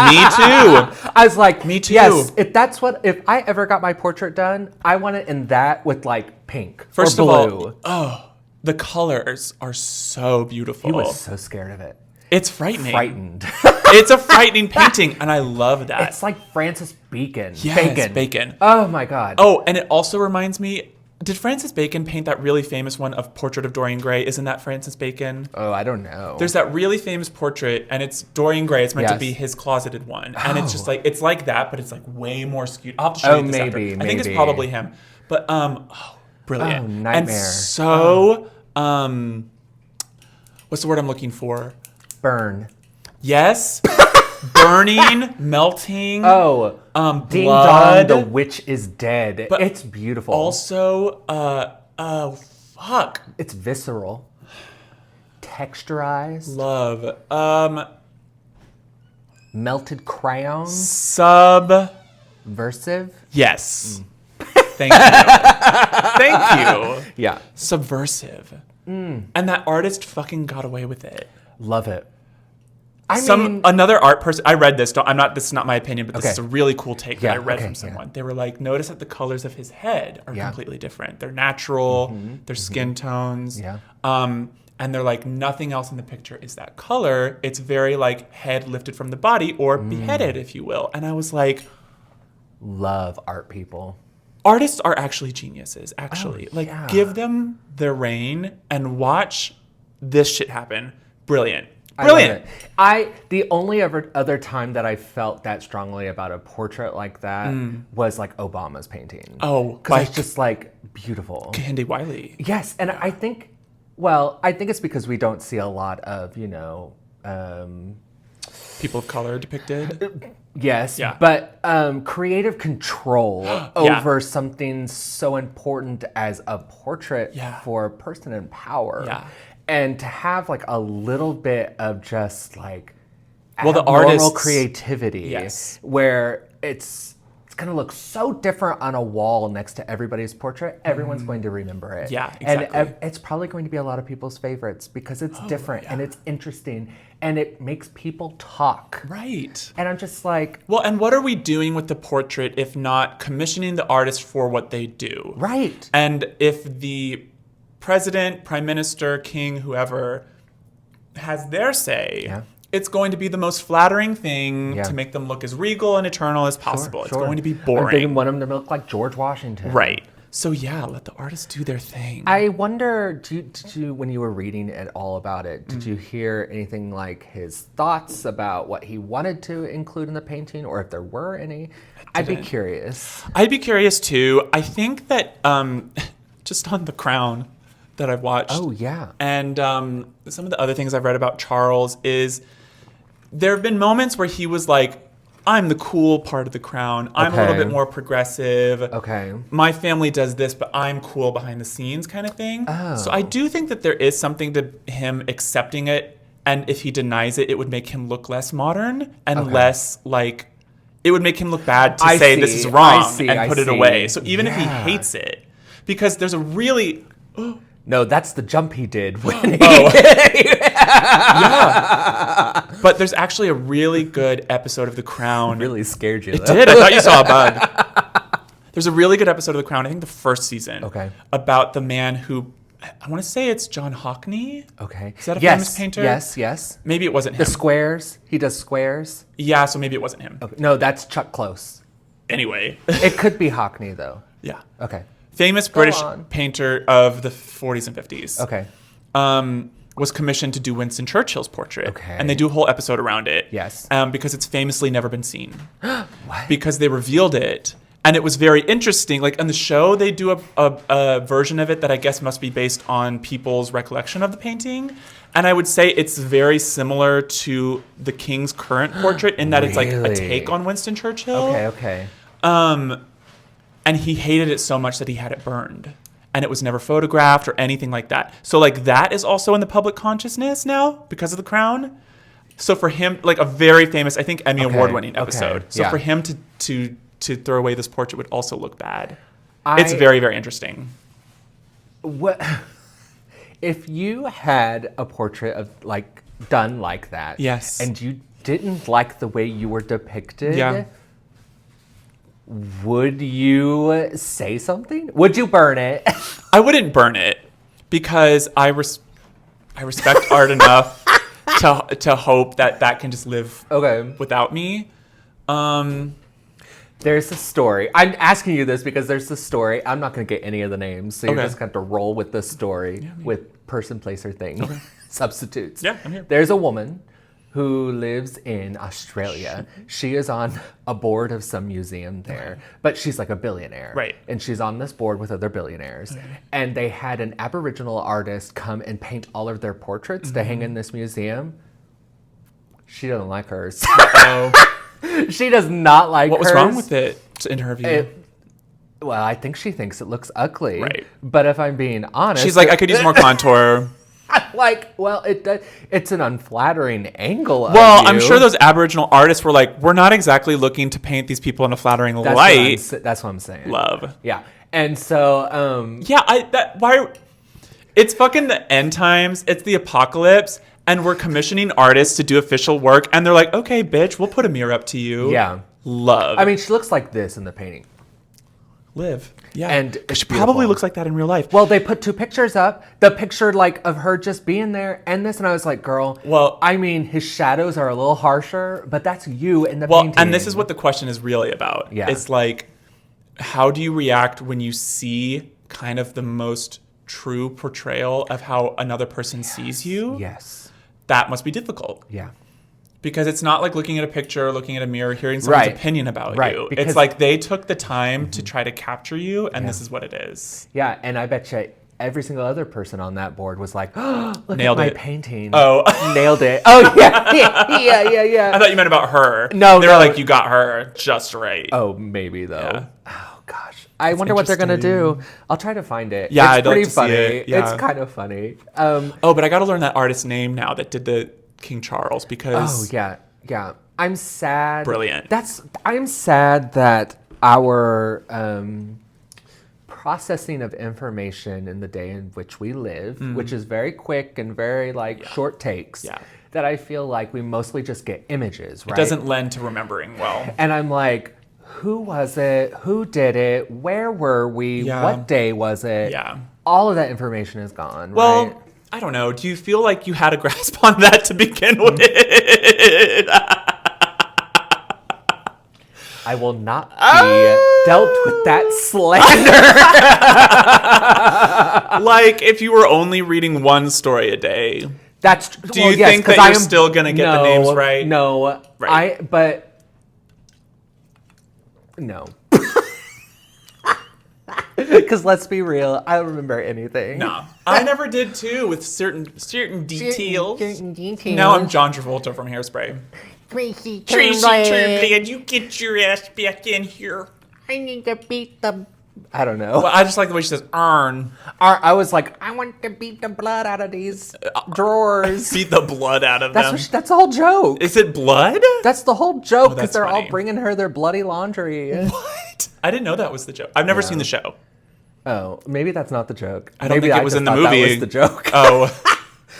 Me too. I was like, me too. Yes, if I ever got my portrait done, I want it in that with like pink First or of blue. all, the colors are so beautiful. He was so scared of it. It's frightening. Frightened. It's a frightening painting, and I love that. It's like Francis Bacon. Yes, Bacon. Oh my God. Oh, and it also reminds me, did Francis Bacon paint that really famous one of Portrait of Dorian Gray? Isn't that Francis Bacon? Oh, I don't know. There's that really famous portrait, and it's Dorian Gray. It's meant to be his closeted one. And it's just like, it's like that, but it's like way more skewed. I'll have to show you this after. I think it's probably him. But, brilliant. Oh, nightmare. And so, what's the word I'm looking for? Burn. Yes. Burning, melting. Oh, Ding blood. Dong, the witch is dead. But it's beautiful. Also, fuck. It's visceral. Texturized. Love. Melted crayon. Subversive. Yes. Thank you. Thank you. Yeah. Subversive. And that artist fucking got away with it. Love it. Another art person. I read this. This is not my opinion, but this Okay. is a really cool take that I read from yeah. someone. They were like, notice that the colors of his head are completely different. They're natural. They're skin tones. Yeah. And they're like, nothing else in the picture is that color. It's very like head lifted from the body or beheaded, if you will. And I was like, love art people. Artists are actually geniuses. Actually, give them their reign and watch this shit happen. Brilliant. Brilliant. The only other time that I felt that strongly about a portrait like that was like Obama's painting. Oh, because it's just like beautiful. Candy Wiley. Yes, and I think it's because we don't see a lot of people of color depicted. Yes, yeah. But creative control over something so important as a portrait for a person in power. Yeah. And to have like a little bit of just like the abnormal creativity, where it's going to look so different on a wall next to everybody's portrait. Everyone's going to remember it. Yeah, exactly. And it's probably going to be a lot of people's favorites because it's different and it's interesting and it makes people talk. Right. And I'm just like... Well, and what are we doing with the portrait if not commissioning the artist for what they do? Right. And if the president, prime minister, king, whoever has their say, it's going to be the most flattering thing to make them look as regal and eternal as possible. It's going to be boring. They want them to look like George Washington. Right. So let the artists do their thing. I wonder, did you when you were reading it all about it, did you hear anything like his thoughts about what he wanted to include in the painting, or if there were any? I'd be curious. I'd be curious too. I think that just on The Crown that I've watched. Oh, yeah. And some of the other things I've read about Charles is there have been moments where he was like, I'm the cool part of the crown. I'm a little bit more progressive. Okay. My family does this, but I'm cool behind the scenes kind of thing. Oh. So I do think that there is something to him accepting it. And if he denies it, it would make him look less modern and less like, it would make him look bad to say this is wrong and put it away. So even if he hates it, because there's a really... No, that's the jump he did when he... Yeah. But there's actually a really good episode of The Crown. It really scared you, though. It did. I thought you saw a bug. There's a really good episode of The Crown, I think the first season. Okay. About the man who, I want to say it's John Hockney. Okay. Is that a famous painter? Yes. Maybe it wasn't him. The squares. He does squares. Yeah, so maybe it wasn't him. Okay. No, that's Chuck Close. Anyway. It could be Hockney, though. Yeah. Okay. Famous British painter of the 40s and 50s. Okay. Was commissioned to do Winston Churchill's portrait. Okay. And they do a whole episode around it. Yes. Because it's famously never been seen. What? Because they revealed it. And it was very interesting. Like on the show, they do a version of it that I guess must be based on people's recollection of the painting. And I would say it's very similar to the king's current portrait in that it's like a take on Winston Churchill. Okay. And he hated it so much that he had it burned. And it was never photographed or anything like that. So like that is also in the public consciousness now because of The Crown. So for him, like a very famous, I think Emmy award-winning episode. So for him to throw away this portrait would also look bad. It's very, very interesting. What if you had a portrait of like done like that? Yes. And you didn't like the way you were depicted? Yeah. Would you say something? Would you burn it? I wouldn't burn it because I respect art enough to hope that can just live without me. There's a story. I'm asking you this because there's a story. I'm not going to get any of the names, so you're just going to have to roll with this story with person, place, or thing. Substitutes. Yeah, I'm here. There's a woman who lives in Australia. She is on a board of some museum there, but she's like a billionaire. Right. And she's on this board with other billionaires. And they had an Aboriginal artist come and paint all of their portraits to hang in this museum. She doesn't like hers. She does not like hers. What was wrong with it, in her view? Well, I think she thinks it looks ugly. Right. But if I'm being honest... She's like, I could use more contour. Like, well, it's an unflattering angle of Well, you. I'm sure those Aboriginal artists were like, we're not exactly looking to paint these people in a flattering light. That's what I'm saying. Love. Yeah. And so... It's fucking the end times. It's the apocalypse. And we're commissioning artists to do official work. And they're like, okay, bitch, we'll put a mirror up to you. Yeah. Love. I mean, she looks like this in the painting. Live. Yeah. And she probably looks like that in real life. Well, they put 2 pictures up. The picture, like, of her just being there and this. And I was like, girl, well, I mean, his shadows are a little harsher, but that's you in the painting. And this is what the question is really about. Yeah. It's like, how do you react when you see kind of the most true portrayal of how another person sees you? Yes. That must be difficult. Yeah. Because it's not like looking at a picture, looking at a mirror, hearing someone's opinion about you. Because it's like they took the time to try to capture you, and this is what it is. Yeah, and I bet you every single other person on that board was like, oh, look Nailed at my it. painting. Oh. Nailed it. Oh, yeah. I thought you meant about her. No, They were like, you got her just right. Oh, maybe, though. Yeah. Oh, gosh. I wonder what they're going to do. I'll try to find it. Yeah, it's I'd like pretty to see funny. it. Yeah. It's kind of funny. But I got to learn that artist's name now that did the King Charles because... Oh, yeah. I'm sad. Brilliant. I'm sad that our processing of information in the day in which we live, which is very quick and very short takes, that I feel like we mostly just get images, right? It doesn't lend to remembering well. And I'm like, who was it? Who did it? Where were we? Yeah. What day was it? Yeah. All of that information is gone, Well, right? I don't know. Do you feel like you had a grasp on that to begin with? I will not be dealt with that slander. Like, if you were only reading one story a day, That's do you think that you're still going to get the names right? No. Right. No. Because let's be real, I don't remember anything. No. I never did, too, with certain details. Certain details. Now I'm John Travolta from Hairspray. Tracy Turnblad, you get your ass back in here. I need to beat the... I don't know. Well, I just like the way she says, "Arn." I was like, I want to beat the blood out of these. drawers. Beat the blood out of them. That's the whole joke. Is it blood? That's the whole joke, because that's they're all funny. bringing her their bloody laundry. What? I didn't know that was the joke. I've never seen the show. Oh, maybe that's not the joke. I don't think it was in the That movie. was the joke. Oh,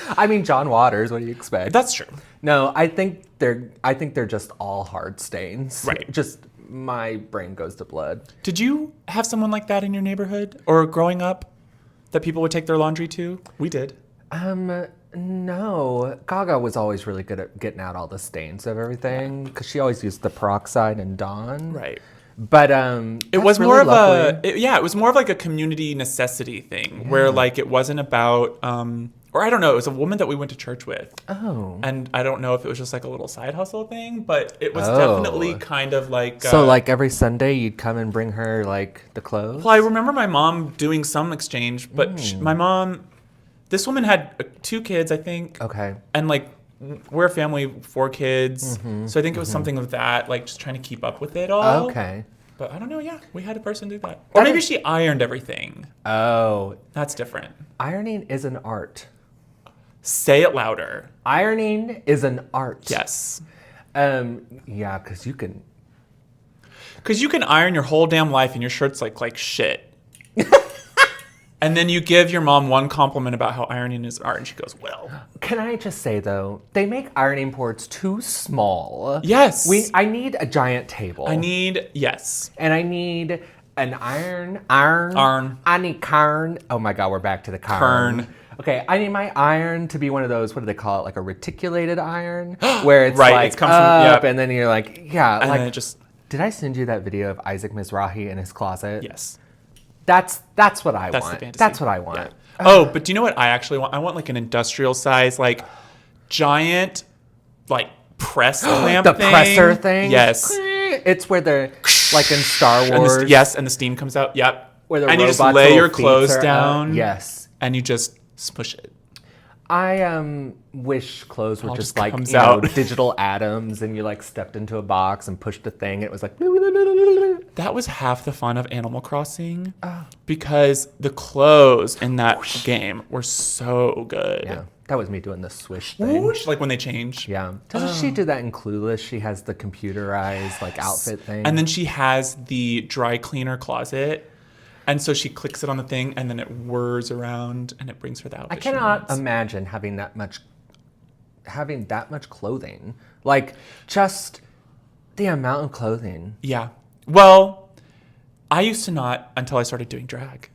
I mean, John Waters. What do you expect? that's true. No, I think they're just all hard stains. Right. Just my brain goes to blood. Did you have someone like that in your neighborhood or growing up that people would take their laundry to? We did. No. Gaga was always really good at getting out all the stains of everything because she always used the peroxide and Dawn. Right. But it was more of it was more of like a community necessity thing where like it wasn't about or I don't know, it was a woman that we went to church with. Oh. And I don't know if it was just like a little side hustle thing, but it was definitely kind of like... So like every Sunday you'd come and bring her like the clothes? Well, I remember my mom doing some exchange, but my mom, this woman had 2 kids, I think. Okay. And like, we're a family, 4 kids. So I think it was something of that, like just trying to keep up with it all. Okay. But I don't know, yeah, we had a person do that. Or maybe she ironed everything. Oh. That's different. Ironing is an art. Say it louder. Ironing is an art. Yes. Yeah, because you can... Because you can iron your whole damn life and your shirt's like shit. And then you give your mom one compliment about how ironing is art, and she goes, well. Can I just say, though, they make ironing boards too small. Yes. I need a giant table. Yes. And I need an iron. I need carn. Oh my God, we're back to the carn. Okay, I need my iron to be one of those, what do they call it? Like a reticulated iron? Where it's right, like it's comes from, and then you're like, yeah. And like, then it just... Did I send you that video of Isaac Mizrahi in his closet? Yes. That's what I That's want. the fantasy. That's what I want. Yeah. Oh, but do you know what I actually want? I want like an industrial size, like giant, like press clamp The thing. presser thing? Yes. It's where they're, like in Star Wars. And the steam comes out. Yep. Where the and you just robot's lay little your feet clothes are down. up. Yes. And you just smush it. I wish clothes were All just just like comes you know, out. digital atoms, and you like stepped into a box and pushed a thing, and it was like. That was half the fun of Animal Crossing, because the clothes in that game were so good. Yeah, that was me doing the swish thing. Whoosh, like when they change. Yeah, doesn't she do that in Clueless? She has the computerized like outfit thing, And then she has the dry cleaner closet. And so she clicks it on the thing, and then it whirs around, and it brings her the outfit. I cannot imagine having that much clothing. Like just the amount of clothing. Yeah. Well, I used to not until I started doing drag.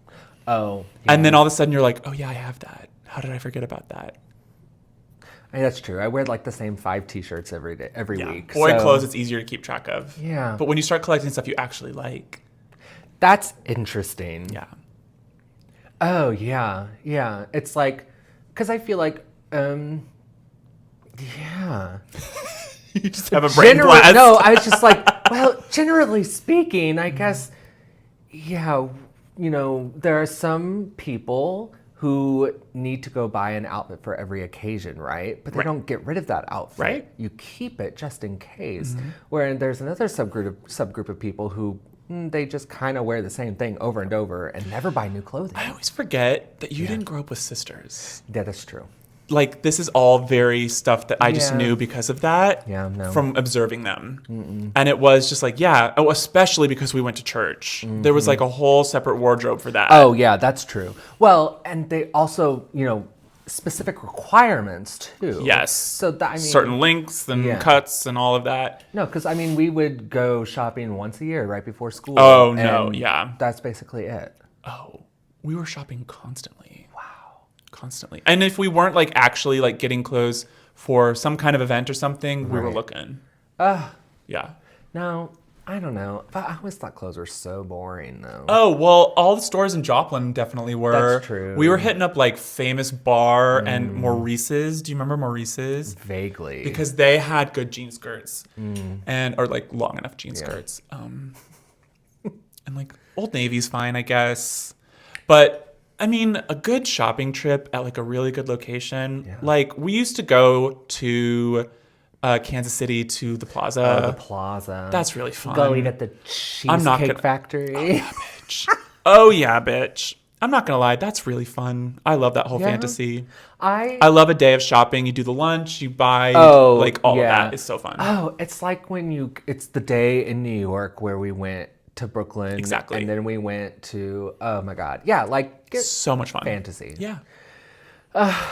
Oh. Yeah. And then all of a sudden you're like, oh yeah, I have that. How did I forget about that? I mean, that's true. I wear like the same 5 t-shirts every week. Boy so- clothes, it's easier to keep track of. Yeah. But when you start collecting stuff you actually like. That's interesting. Yeah. Oh, yeah. Yeah. It's like, because I feel like, yeah. You just have a brain blast. No, I was just like, well, generally speaking, I guess, yeah, you know, there are some people who need to go buy an outfit for every occasion, right? But they don't get rid of that outfit. Right. You keep it just in case. Where there's another subgroup of people who they just kind of wear the same thing over and over and never buy new clothing. I always forget that you didn't grow up with sisters. Yeah, that's true. Like, this is all very stuff that I just Yeah. knew because of that. Yeah, no. From observing them. And it was just like, yeah, oh, especially because we went to church. There was like a whole separate wardrobe for that. Oh, yeah, that's true. Well, and they also, you know, specific requirements too. Yes. So that, I mean, certain lengths and Yeah. cuts and all of that. No, because I mean, we would go shopping once a year right before school. Oh, no, and yeah. That's basically it. Oh, we were shopping constantly. Wow. Constantly. And if we weren't like actually like getting clothes for some kind of event or something, we were looking. Yeah. No, I don't know. But I always thought clothes were so boring though. Oh, well, all the stores in Joplin definitely were. That's true. We were hitting up like Famous Bar and Maurice's. Do you remember Maurice's? Vaguely. Because they had good jean skirts and or like long enough jean skirts. And like Old Navy's fine, I guess. But I mean, a good shopping trip at like a really good location. Yeah. Like we used to go to Kansas City to the Plaza. Oh, the Plaza. That's really fun. Go eat at the Cheesecake Factory. Bitch. Oh yeah, bitch. I'm not gonna lie, that's really fun. I love that whole fantasy. I love a day of shopping. You do the lunch, you buy, like all of that. It's so fun. Oh, it's like when it's the day in New York where we went to Brooklyn. Exactly. And then we went to, oh my God. Yeah, like So much fun. fantasy. Yeah.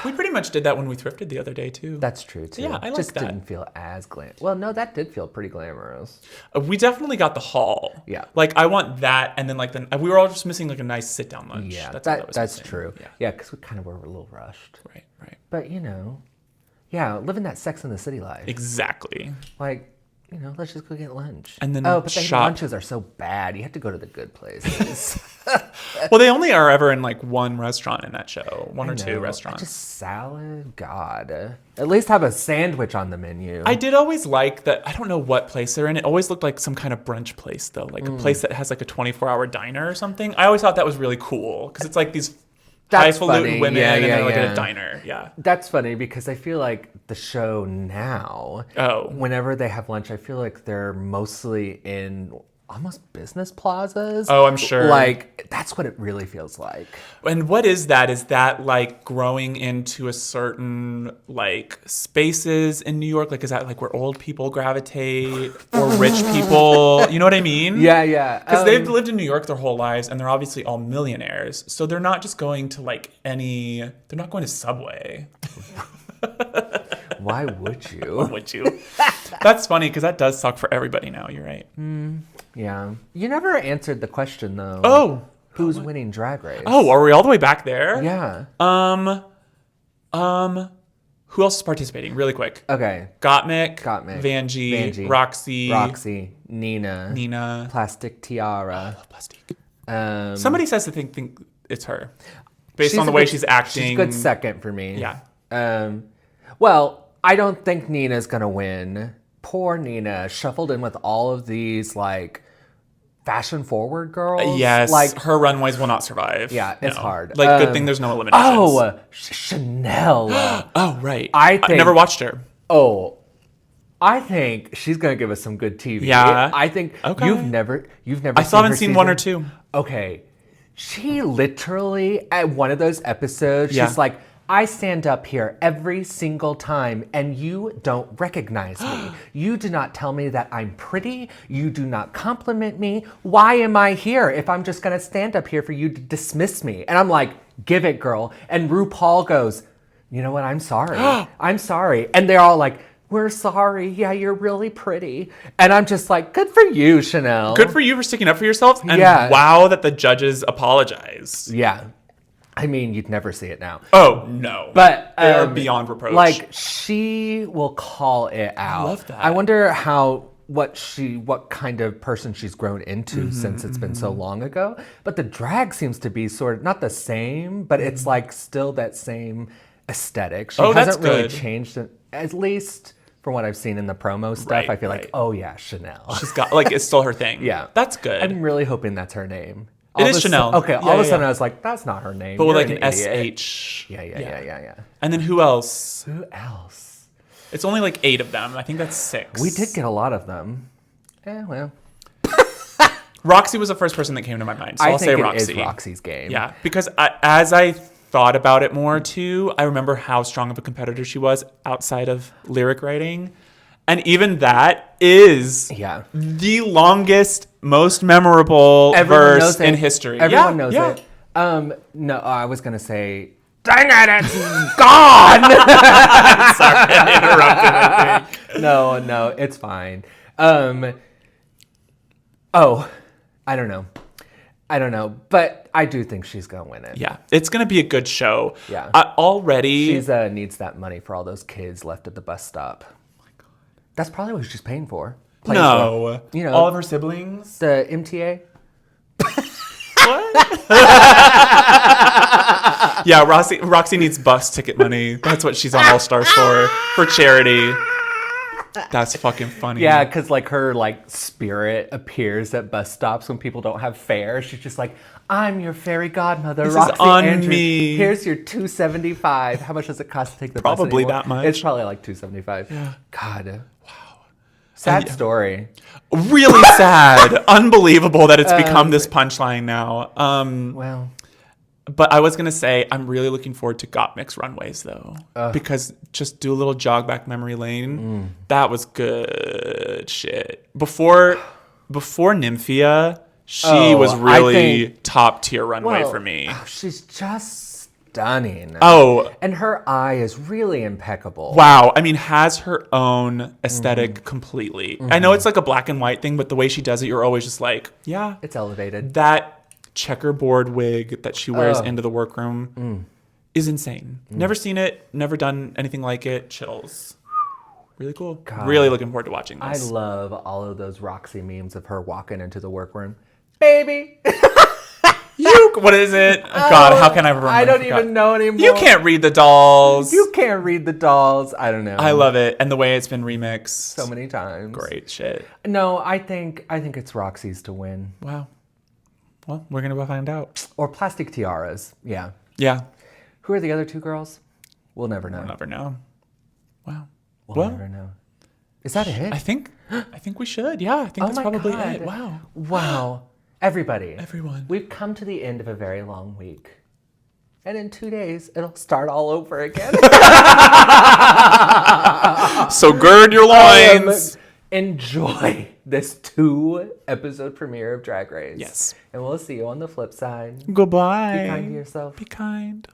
We pretty much did that when we thrifted the other day too. That's true too. Yeah, I like just that. didn't feel as Well, no, that did feel pretty glamorous. We definitely got the haul. Yeah. Like I want that, and then like we were all just missing like a nice sit down lunch. Yeah, That's all that was that's missing. true. Yeah. Yeah, because we kind of were a little rushed. Right. But you know, yeah, living that Sex in the City life. Exactly. Like, let's just go get lunch. And then but the shop. lunches are so bad. You have to go to the good places. Well, they only are ever in like one restaurant in that show, one or two restaurants. Just salad, God. At least have a sandwich on the menu. I did always like that. I don't know what place they're in. It always looked like some kind of brunch place, though, like a place that has like a 24-hour diner or something. I always thought that was really cool because it's like these highfalutin women and they're like at a diner. Yeah, that's funny because I feel like the show now, whenever they have lunch, I feel like they're mostly in almost business plazas. Oh, I'm sure. Like, that's what it really feels like. And what is that? Is that like growing into a certain like spaces in New York? Like, is that like where old people gravitate or rich people? You know what I mean? Yeah. Because they've lived in New York their whole lives and they're obviously all millionaires. So they're not just going to like they're not going to Subway. Why would you? Why would you? That's funny because that does suck for everybody now. You're right. Yeah. You never answered the question though. Oh. Who's winning Drag Race? Oh, are we all the way back there? Yeah. Who else is participating? Really quick. Okay. Gottmik, Vanjie, Roxy, Nina, Plastic Tiara. I love Plastic. Somebody says to think it's her, based on the way she's acting. She's a good second for me. Yeah. Well, I don't think Nina's gonna win. Poor Nina, shuffled in with all of these like fashion forward girls. Yes, like her runways will not survive. Yeah, it's hard. Like, good thing there's no eliminations. Oh, Chanel. Oh, right. I never watched her. Oh, I think she's gonna give us some good TV. Yeah, I think you've never. I still haven't seen one or two. Okay, she literally at one of those episodes, she's like, I stand up here every single time and you don't recognize me. You do not tell me that I'm pretty. You do not compliment me. Why am I here if I'm just going to stand up here for you to dismiss me? And I'm like, give it, girl. And RuPaul goes, you know what? I'm sorry. I'm sorry. And they're all like, we're sorry. Yeah, you're really pretty. And I'm just like, good for you, Chanel. Good for you for sticking up for yourself. And wow that the judges apologized. Yeah. I mean, you'd never see it now. Oh, no. But they are beyond reproach. Like, she will call it out. I love that. I wonder what kind of person she's grown into since it's been so long ago. But the drag seems to be sort of not the same, but it's like still that same aesthetic. She hasn't really changed it, at least from what I've seen in the promo stuff. I feel like, oh yeah, Chanel. She's got like it's still her thing. Yeah. That's good. I'm really hoping that's her name. It is Chanel. Okay, all of a sudden I was like, that's not her name. But with like an SH. Yeah. And then who else? Who else? It's only like 8 of them. I think that's 6. We did get a lot of them. Well. Roxy was the first person that came to my mind. So I'll say Roxy. I think it is Roxy's game. Yeah, because as I thought about it more too, I remember how strong of a competitor she was outside of lyric writing. And even that is the longest, most memorable verse in history. Everyone knows it. No, I was going to say, dang it, it's gone! Sorry, I interrupted, I think. No, it's fine. I don't know. But I do think she's going to win it. Yeah, it's going to be a good show. Yeah. Already. She needs that money for all those kids left at the bus stop. That's probably what she's paying for. No. You know, all of her siblings? The MTA? What? Yeah, Roxy needs bus ticket money. That's what she's on All Stars for charity. That's fucking funny. Yeah, because like her like spirit appears at bus stops when people don't have fare. She's just like, I'm your fairy godmother, this Roxy is on Andrews. Me. Here's your $275. How much does it cost to take the bus? Probably that much. It's probably like $275. Yeah. God. Wow. Sad story. Really sad. Unbelievable that it's become this punchline now. Well. But I was going to say, I'm really looking forward to Gottmik's runways, though. Because just do a little jog back memory lane. That was good shit. Before Nymphia, she was really top tier runway for me. She's just stunning. Oh. And her eye is really impeccable. Wow. I mean, has her own aesthetic completely. I know it's like a black and white thing, but the way she does it, you're always just like, yeah. It's elevated. That checkerboard wig that she wears into the workroom is insane. Never seen it, never done anything like it. Chills. Really cool. God. Really looking forward to watching I this. love all of those Roxy memes of her walking into the workroom. Baby! What is it? God, how can I remember? I don't even know anymore. You can't read the dolls. You can't read the dolls. I don't know. I love it. And the way it's been remixed. So many times. Great shit. No, I think it's Roxy's to win. Wow. Well, we're going to find out. Or Plastic Tiaras. Yeah. Yeah. Who are the other 2 girls? We'll never know. We'll never know. Wow. We'll never know. Is that it? I think we should. Yeah, I think that's probably God. it. Wow. Wow. Everybody. Everyone. We've come to the end of a very long week. And in 2 days, it'll start all over again. So gird your loins. Enjoy this 2-episode premiere of Drag Race. Yes. And we'll see you on the flip side. Goodbye. Be kind to yourself. Be kind.